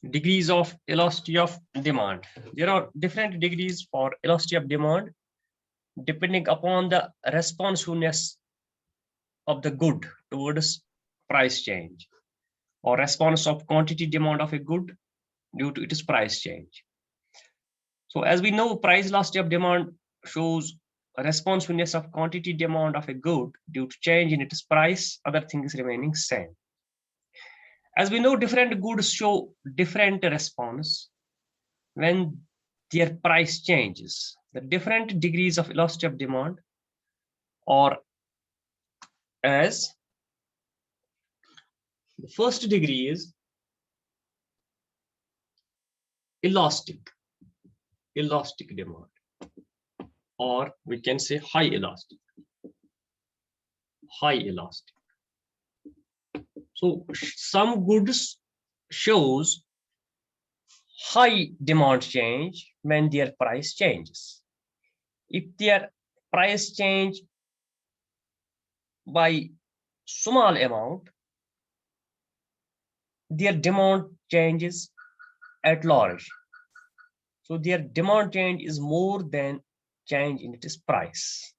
Degrees of elasticity of demand. There are different degrees for elasticity of demand depending upon the responsiveness of the good towards price change, or response of quantity demand of a good due to its price change. So as we know, price elasticity of demand shows responsiveness of quantity demand of a good due to change in its price, other things remaining same. As we know, different goods show different response when their price changes. The different degrees of elasticity of demand are as the first degree is elastic demand, or we can say high elastic. So some goods shows high demand change when their price changes. If their price change by small amount, their demand changes at large. So their demand change is more than change in its price.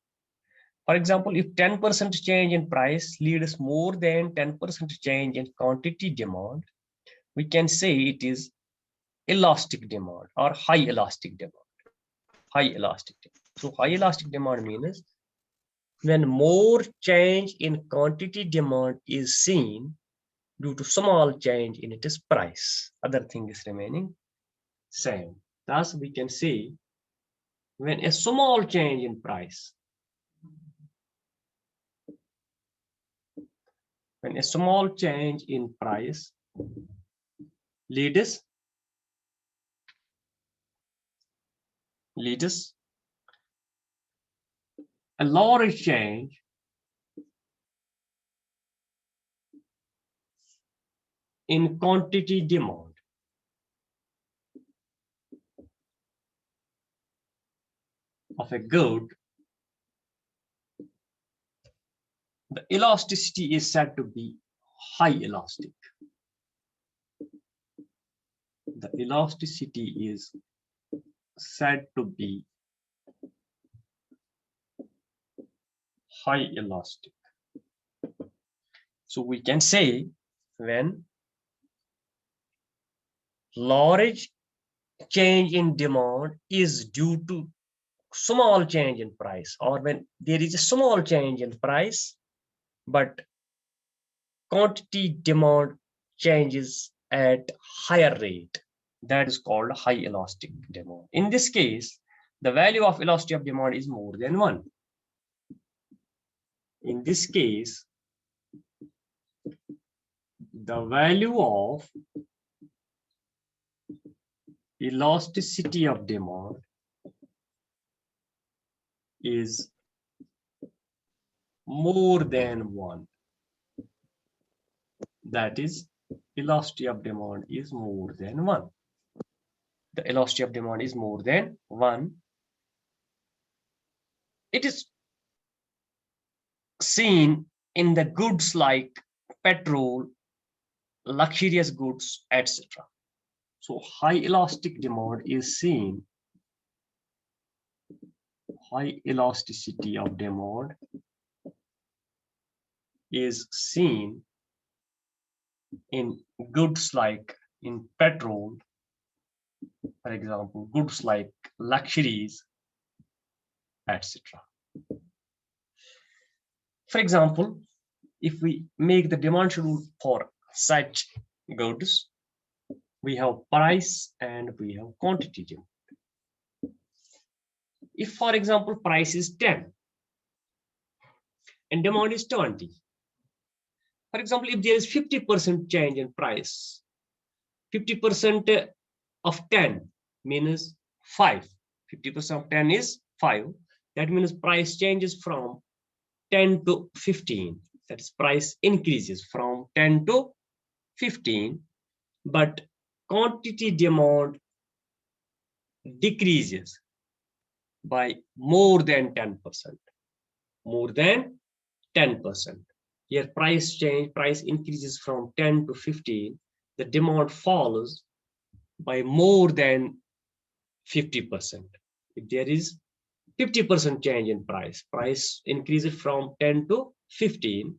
For example, if 10% change in price leads more than 10% change in quantity demand, we can say it is elastic demand or high elastic demand. So high elastic demand means when more change in quantity demand is seen due to small change in its price, other things remaining same. Thus, we can say when a small change in price, leads a large change in quantity demand of a good, the elasticity is said to be high elastic. The elasticity is said to be high elastic. So we can say when large change in demand is due to small change in price, or when there is a small change in price, but quantity demand changes at higher rate, that is called high elastic demand. In this case, the value of elasticity of demand is more than 1. In this case, the value of elasticity of demand is more than 1. That is, elasticity of demand is more than 1. The elasticity of demand is more than 1. It is seen in the goods like petrol, luxurious goods, etc. So high elastic demand is seen, high elasticity of demand is seen in goods like in petrol, for example, goods like luxuries, etc. For example, if we make the demand schedule for such goods, we have price and we have quantity demand. If, for example, price is 10 and demand is 20, for example, if there is 50% change in price, 50% of 10 means 5. 50% of 10 is 5. That means price changes from 10 to 15. That is, price increases from 10 to 15, but quantity demand decreases by more than 10%. More than 10%. Here price increases from 10 to 15. The demand follows by more than 50%. If there is 50% change in price increases from 10 to 15,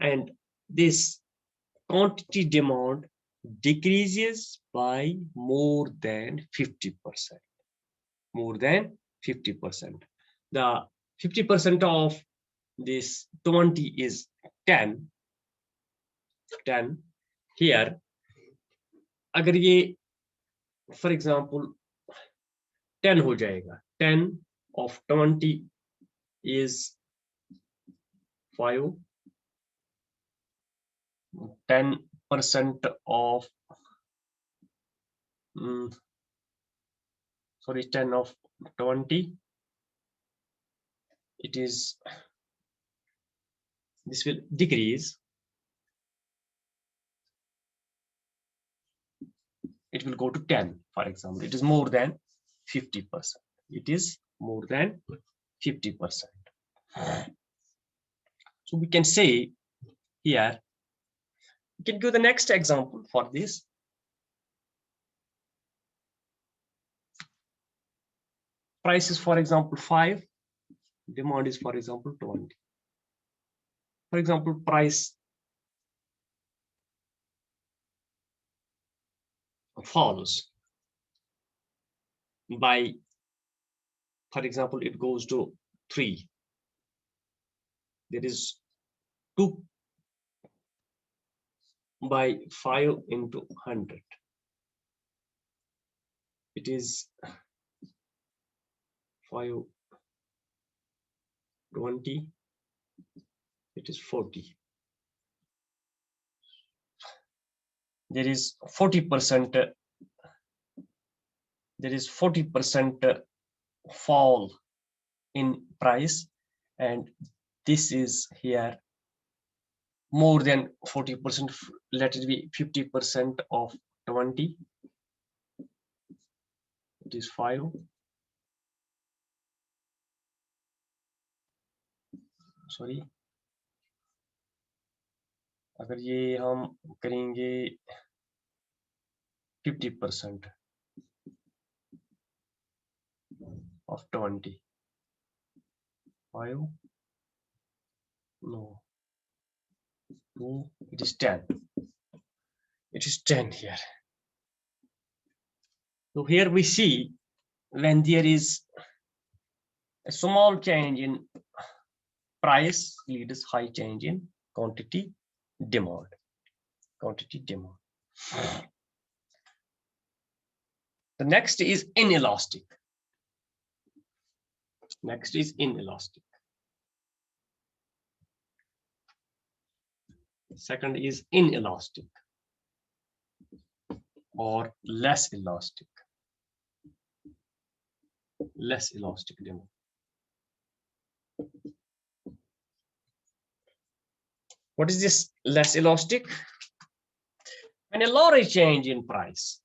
and this quantity demand decreases by more than 50%. More than 50%. The 50% of this 20 is 10. Here, अगर ये for example 10 हो जाएगा, 10 of 20 is 5, 10% of 10 of 20, it is, this will decrease, it will go to 10. For example, it is more than 50%. It is more than 50%. So we can say here, we can give the next example for this. Price is, for example, 5. Demand is, for example, 20. For example, price falls by, for example, it goes to 3. There is 2 by 5 into 100. It is 5, 20. It is 40. There is 40%. There is 40% fall in price, and this is here more than 40%. Let it be 50% of 20. It is 5. Sorry, अगर ये हम करेंगे 50% of 20, 5, no, 2, it is 10. It is 10 here. So here we see when there is a small change in price leads high change in quantity demand. The next is inelastic. Second is inelastic or less elastic demand. What is this less elastic? When a lower change in price,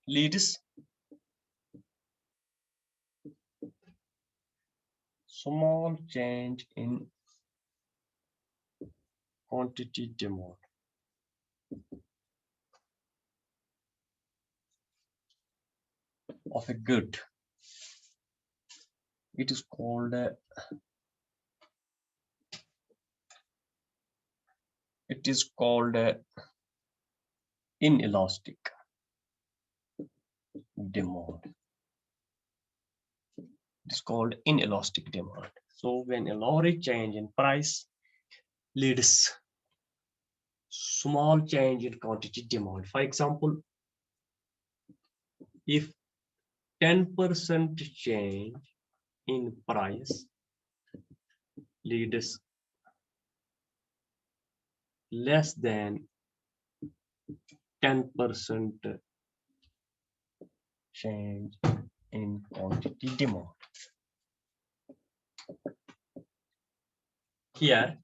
leads small change in quantity demand. Of a good, it is called inelastic demand. It is called inelastic demand. So when a lower change in price leads small change in quantity demand. For example, if 10% change in price leads less than 10% change in quantity demand. Here,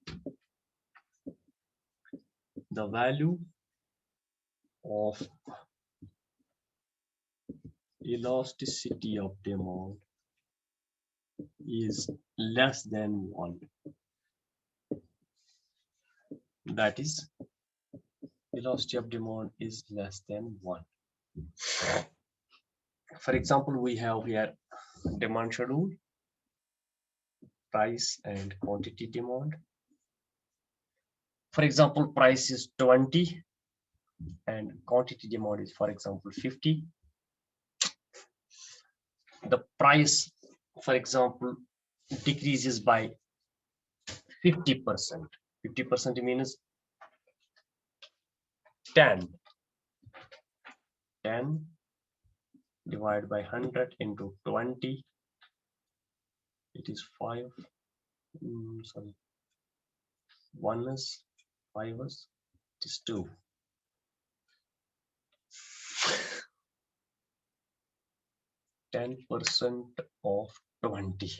the value of elasticity of demand is less than 1. That is, velocity of demand is less than 1. For example, we have here demand schedule, price and quantity demand. For example, price is 20 and quantity demand is, for example, 50. The price, for example, decreases by 50%. 50% means 10. 10 divided by 100 into 20. It is 5. Sorry. 1 is 5 is, it is 2. 10% of 20.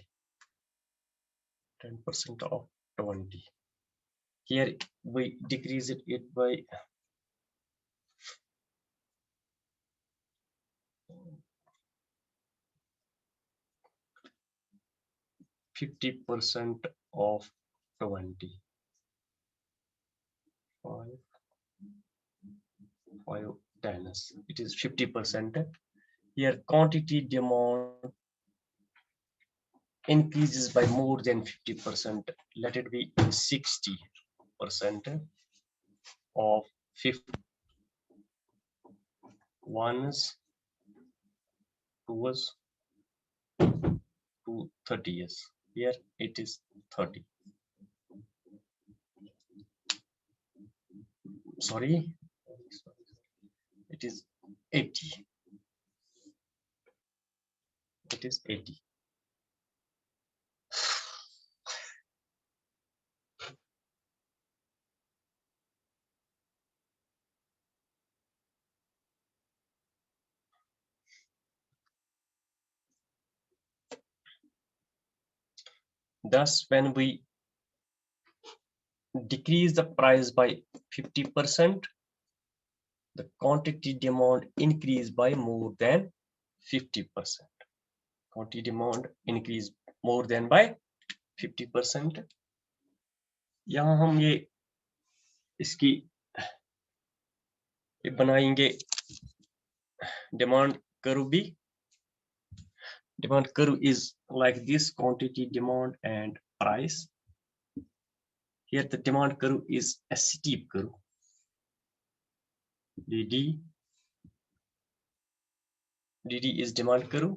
10% of 20. Here we decrease it by 50% of 20. 5, 10. It is 50%. Here quantity demand increases by more than 50%. Let it be 60% of 50. 1 is 2 is 2 30 years. Here it is 30. Sorry, it is 80. It is 80. Thus, when we decrease the price by 50%, the quantity demand increase by more than 50%. Quantity demand increase more than by 50%. यहाँ हम ये इसकी बनाएंगे demand curve भी. Demand curve is like this: quantity demand and price. Here the demand curve is a steep curve. DD is demand curve.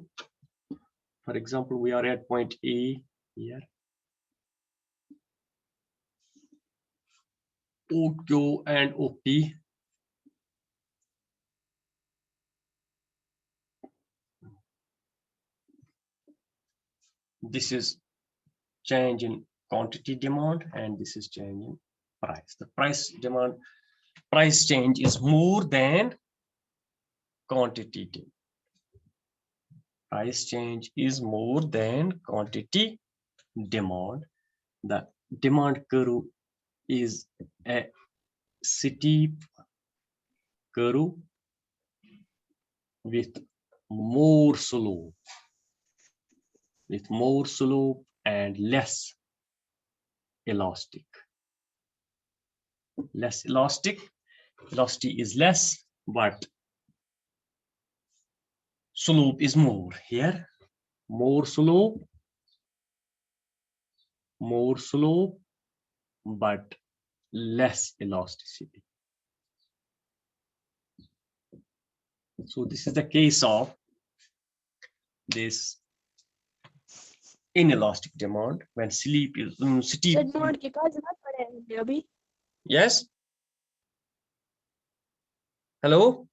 For example, we are at point A here. OQ and OP. This is change in quantity demand and this is change in price. The price change is more than quantity demand. Price change is more than quantity demand. The demand curve is a steep curve with more slope. And less elastic. Less elastic. Velocity is less, but slope is more. Here, more slope, but less elasticity. So this is the case of this inelastic demand when sleep is steep. Yes. Hello.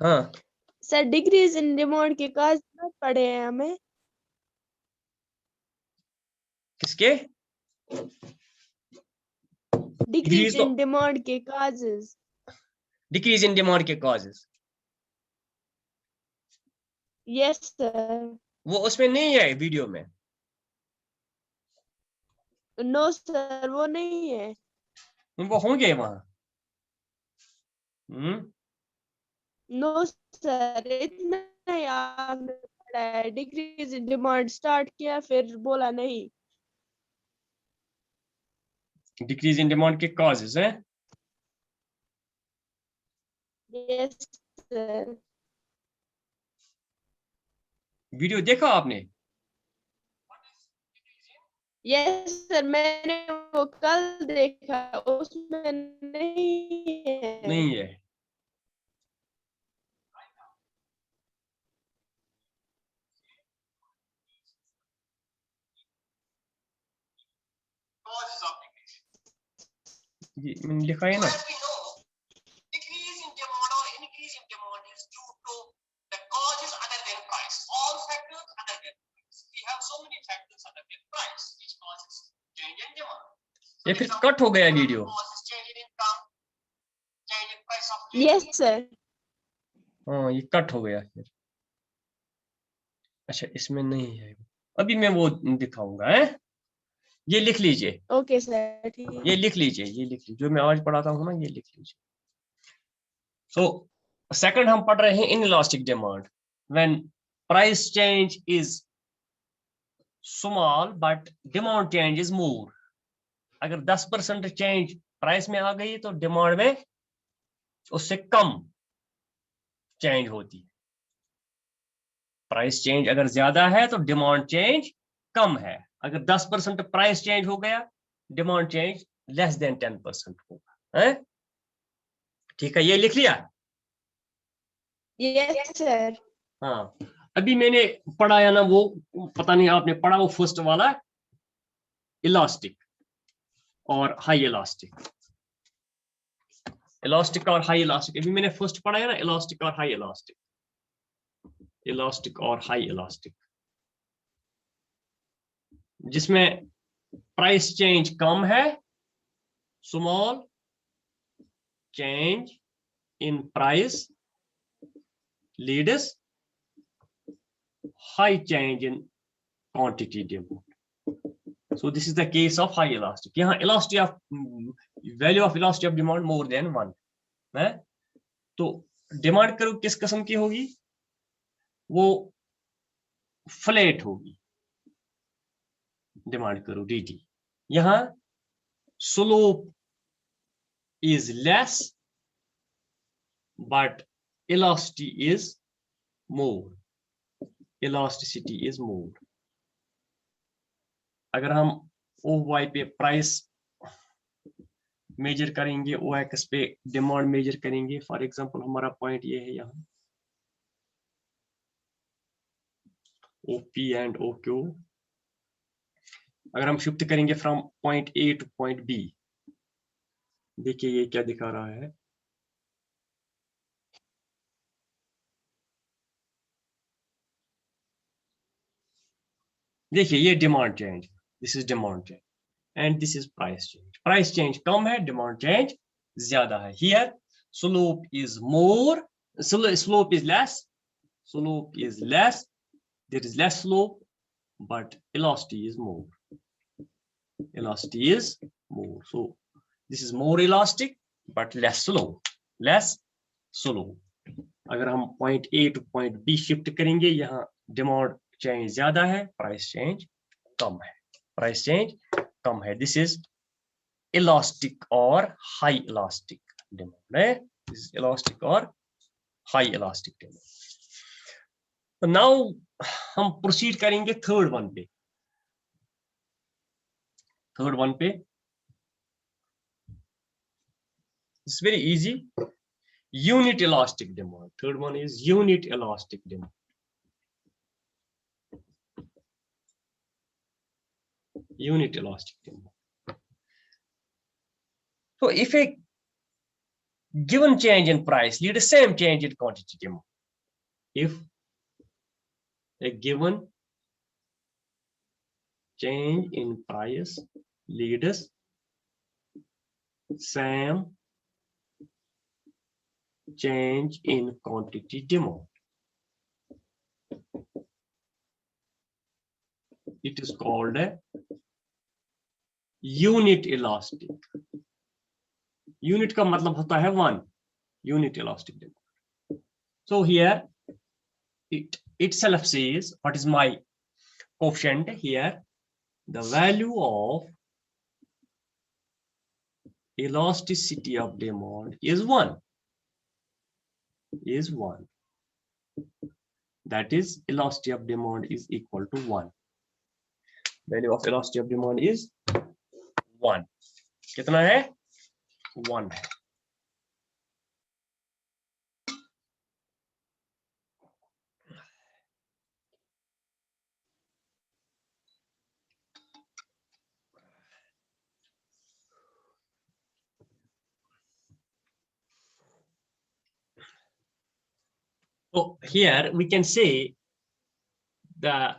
हाँ. Sir decrease in demand के काज ना पड़े हैं हमें. किसके? Decrease in demand के causes. Decrease in demand के causes. Yes sir. वो उसमें नहीं है वीडियो में. नो सर वो नहीं है. वो होंगे वहां. नो सर इतना याद पढ़ा है, डिक्रीज इन डिमांड स्टार्ट किया फिर बोला नहीं। डिक्रीज इन डिमांड के कॉजेज हैं। Yes sir. वीडियो देखा आपने? यस सर, मैंने वो कल देखा, उसमें नहीं है। नहीं है। ये मैंने लिखा है ना। Decrease in demand or increase in demand is due to the causes other than price. All factors other than price. We have so many factors other than price which causes change in demand. ये फिर cut हो गया video. Causes change in income, change in price of yes sir. हाँ ये cut हो गया फिर। अच्छा इसमें नहीं है, अभी मैं वो दिखाऊंगा है। ये लिख लीजिए, ओके सर, ठीक। ये लिख लीजिए, ये लिख लीजिए जो मैं आज पढ़ाता हूँ ना, ये लिख लीजिए। सो सेकंड हम पढ़ रहे हैं inelastic demand, when price change is small but demand change is more. अगर 10% चेंज प्राइस में आ गई तो डिमांड में उससे कम चेंज होती है। प्राइस चेंज अगर ज्यादा है तो डिमांड चेंज कम है। अगर 10% प्राइस चेंज हो गया, डिमांड चेंज लेस देन 10% होगा है। ठीक है, ये लिख लिया। Yes sir. हाँ अभी मैंने पढ़ाया ना वो, पता नहीं आपने पढ़ा वो फर्स्ट वाला, इलास्टिक और हाई इलास्टिक। इलास्टिक और हाई इलास्टिक अभी मैंने फर्स्ट पढ़ाया ना, इलास्टिक और हाई इलास्टिक, इलास्टिक और हाई इलास्टिक, जिसमें प्राइस चेंज कम है, small change in price leads high change in quantity demand. So this is the case of high elastic. यहाँ elasticity of value of elasticity of demand more than 1 है। तो demand करो किस किस्म की होगी, वो फ्लैट होगी। डिमांड करो डी, यहाँ slope is less but elasticity is more, elasticity is more। अगर हम ओ वाई पे प्राइस मेजर करेंगे, ओ एक्स पे डिमांड मेजर करेंगे, फॉर एग्जांपल हमारा पॉइंट ये है यहाँ O P and O Q. अगर हम शिफ्ट करेंगे from point A to point B, देखिए ये क्या दिखा रहा है, देखिए ये demand change, this is demand change and this is price change. Price change कम है, डिमांड चेंज ज्यादा है। Here slope is more, slope is less, slope is less, there is less slope, but elasticity is more, elasticity is more। So this is more elastic but less slow, less slow। अगर हम point A to point B shift करेंगे, यहाँ demand change ज्यादा है, price change कम है, price change कम है। दिस इज इलास्टिक और हाई इलास्टिक डिमांड है, दिस इज इलास्टिक और हाई इलास्टिक डिमांड। तो नाउ हम प्रोसीड करेंगे थर्ड वन पे। थर्ड वन पे it's very easy, unit elastic demand. Third one is unit elastic demand. Unit elastic demand. So if a given change in price lead the same change in quantity demand, if a given change in price leads same change in quantity demand, it is called a unit elastic। Unit का मतलब होता है 1, unit elastic demand। So here it itself says what is my coefficient here. The value of elasticity of demand is 1. That is, elasticity of demand is equal to 1. Value of elasticity of demand is 1. कितना है? 1 है. So here we can say the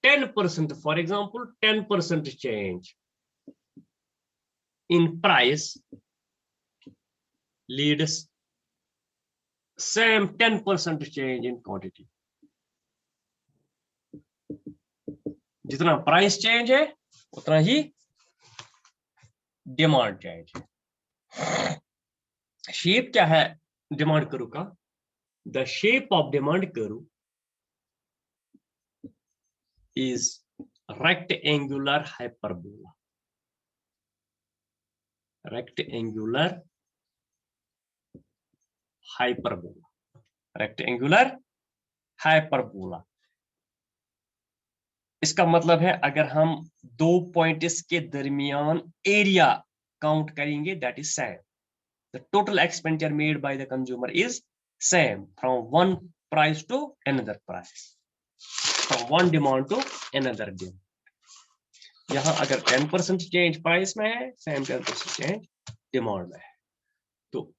10%, for example, 10% change in price leads same 10% change in quantity. जितना price change है उतना ही demand change है. Shape क्या है demand curve का? The shape of demand curve is rectangular hyperbola. Rectangular hyperbola. Rectangular hyperbola. इसका मतलब है अगर हम दो पॉइंट्स के दरमियान एरिया काउंट करेंगे, that is same. The total expenditure made by the consumer is same from one price to another price, from one demand to another demand. यहाँ अगर 10% चेंज प्राइस में है, सेम 10% चेंज डिमांड में है. तो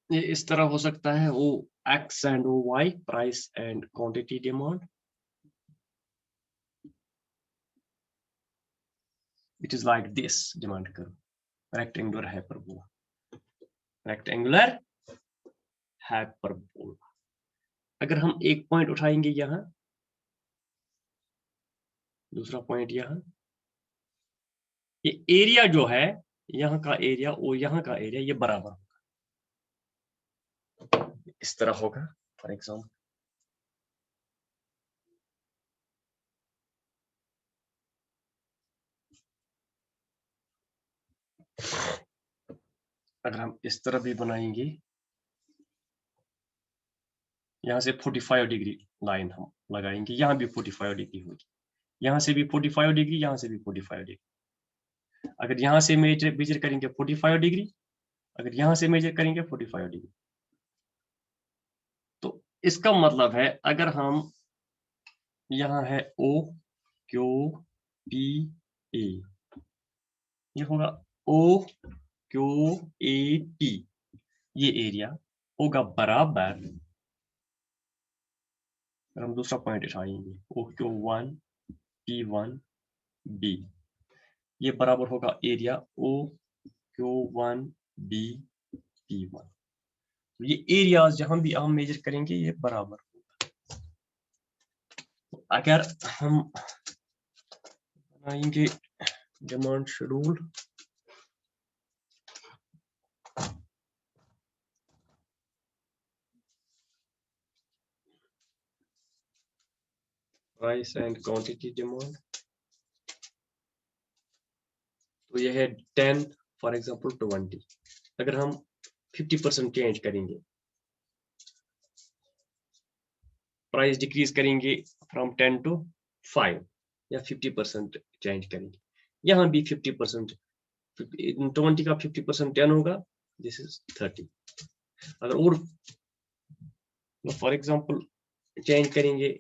ये इस तरह हो सकता है, वो एक्स एंड वो Y, price and quantity demand. It is like this demand curve, rectangular hyperbola. Rectangular hyperbola. अगर हम एक पॉइंट उठाएंगे यहाँ, दूसरा पॉइंट यहाँ, ये एरिया जो है, यहाँ का एरिया और यहाँ का एरिया ये बराबर होगा. इस तरह होगा. फॉर एग्जाम्पल अगर हम इस तरह भी बनाएंगे, यहाँ से 45 डिग्री लाइन हम लगाएंगे, यहाँ भी 45 डिग्री होगी, यहाँ से भी 45 डिग्री, यहाँ से भी 45 डिग्री. अगर यहाँ से मेजर करेंगे 45 डिग्री, अगर यहाँ से मेजर करेंगे 45 डिग्री. तो इसका मतलब है अगर हम, यहाँ है O Q P A, ये होगा O Q A P, ये एरिया होगा बराबर, हम दूसरा पॉइंट उठाएंगे OQ1 P1 B, ये बराबर होगा एरिया OQ1 B P1. ये एरियाज जहां भी हम मेजर करेंगे ये बराबर होगा. अगर हम बनाएंगे demand schedule, price and quantity demand, तो यह है 10, फॉर एग्जांपल 20. अगर हम 50% चेंज करेंगे, प्राइस डिक्रीज करेंगे फ्रॉम 10 to 5, या 50% चेंज करेंगे, यहाँ भी 50%, 20 का 50% 10 होगा, दिस इज 30. अगर और फॉर एग्जांपल चेंज करेंगे,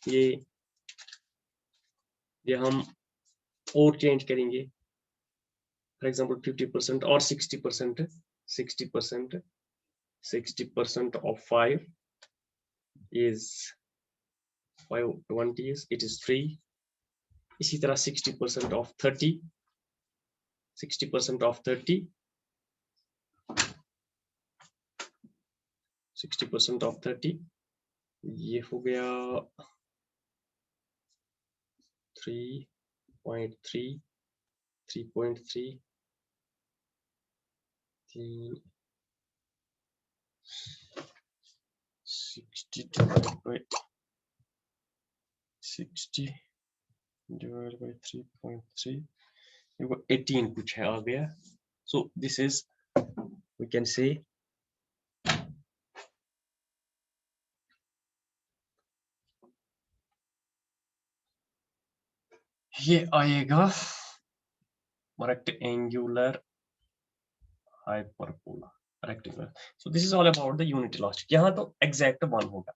ये हम और चेंज करेंगे, फॉर एग्जांपल 50% और 60%, 60% of 5 is 520, it is 3. इसी तरह 60% of 30, 60% of 30, 60% of 30, ये हो गया 3.3, 3.3, 60 divided by 60 divided by 3.3, you got 18 कुछ है आ गया. So this is, we can say, ये आएगा rectangular hyperbola, rectangular. So this is all about the unit elastic. यहाँ तो exact 1 होगा.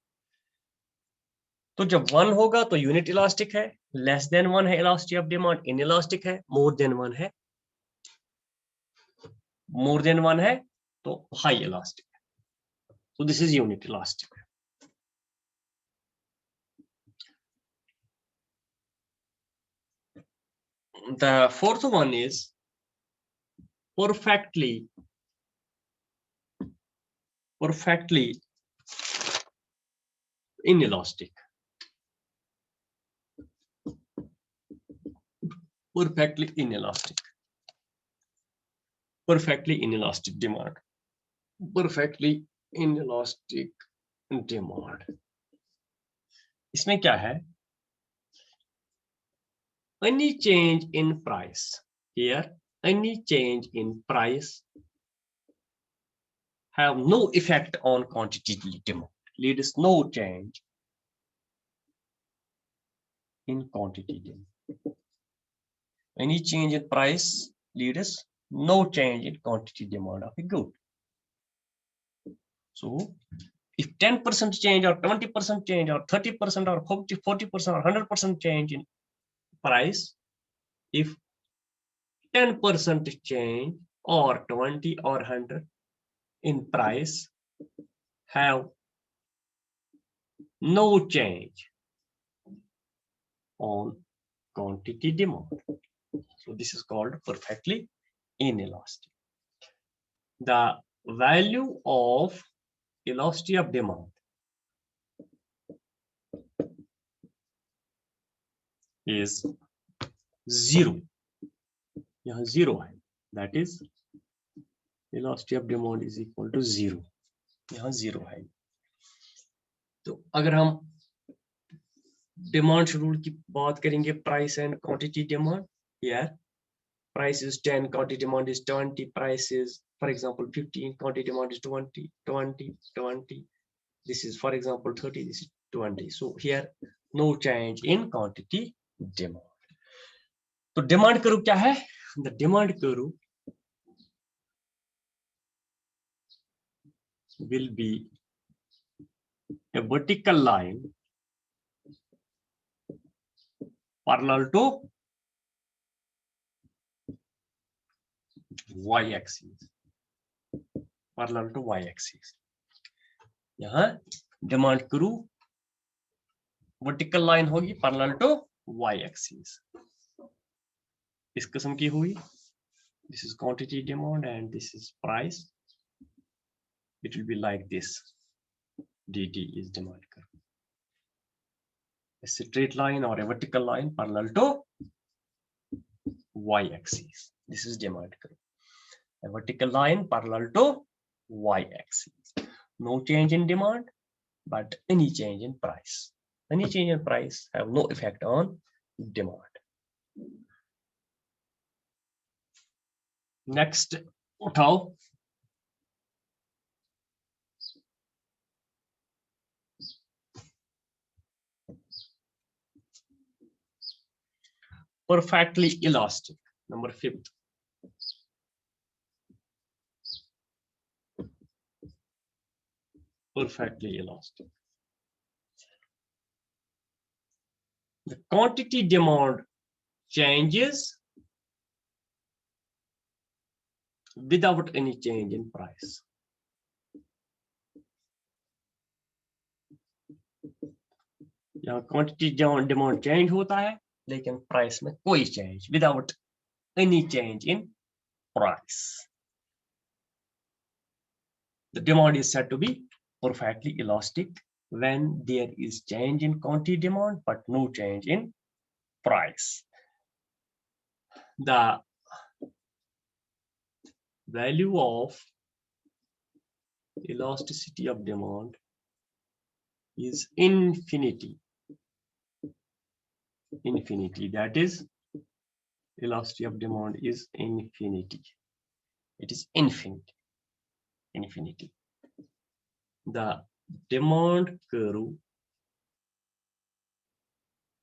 तो जब 1 होगा तो यूनिट इलास्टिक है, लेस देन 1 है elasticity of demand in elastic है, मोर देन 1 है, मोर देन 1 है तो हाई इलास्टिक है. So this is unit elastic. The fourth one is perfectly inelastic. Perfectly inelastic. Perfectly inelastic demand. Perfectly inelastic demand. इसमें क्या है? Any change in price. Here, any change in price have no effect on quantity demand. Leads no change in quantity demand. Any change in price leads no change in quantity demand of a good. So, if 10% change or 20% change or 30% or 40% or 100% change in price, if 10% change or 20 or 100 in price have no change on quantity demand. So this is called perfectly inelastic. The value of elasticity of demand is 0. यहाँ 0 है. That is elasticity of demand is equal to 0. यहाँ 0 है. तो अगर हम demand schedule की बात करेंगे, price and quantity demand, here price is 10, quantity demand is 20, price is, for example, 15, quantity demand is 20, 20, 20. This is, for example, 30, this is 20. So here no change in quantity demand. तो demand करू क्या है? The demand करू will be a vertical line parallel to y-axis. Parallel to y-axis. यहाँ demand करू vertical line होगी parallel to y-axis. इस किस्म की हुई. This is quantity demand and this is price. It will be like this. dt is demand curve. A straight line or a vertical line parallel to y-axis. This is demand curve. A vertical line parallel to y-axis. No change in demand, but any change in price. Any change in price have no effect on demand. Next, उठाओ. Perfectly elastic. Number 5th. Perfectly elastic. The quantity demand changes without any change in price. यहाँ quantity demand change होता है, लेकिन price में कोई change, without any change in price. The demand is said to be perfectly elastic when there is change in quantity demand but no change in price. The value of elasticity of demand is infinity. Infinity, that is, elasticity of demand is infinity. It is infinite. Infinity. The demand curve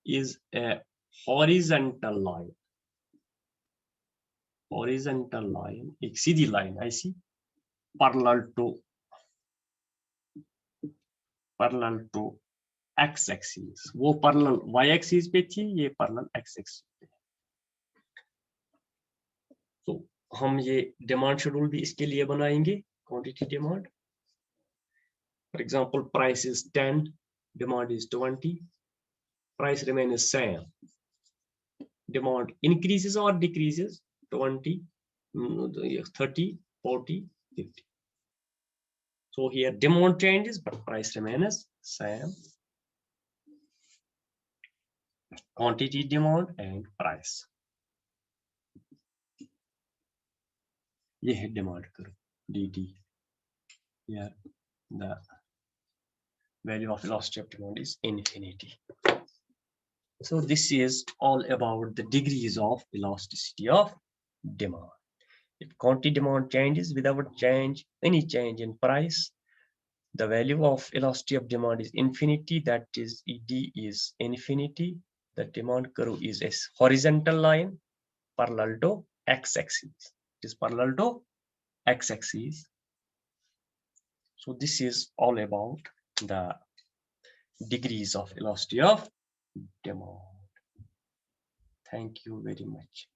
is a horizontal line. Horizontal line, एक सीधी line ऐसी parallel to x axis. वो parallel y axis पे थी, ये parallel x axis पे. तो हम ये डिमांड शेड्यूल भी इसके लिए बनाएंगे, quantity demand. For example, price is 10, demand is 20, price remains same. Demand increases or decreases, 20, 30, 40, 50. So here demand changes, but price remains same. Quantity demand and price. ये है demand curve, dt. Here the value of velocity of demand is infinity. So this is all about the degrees of elasticity of demand. If quantity demand changes without any change in price, the value of elasticity of demand is infinity, that is ED is infinity. The demand curve is a horizontal line parallel to x-axis. It is parallel to x-axis. So this is all about the degrees of elasticity of demand. Thank you very much.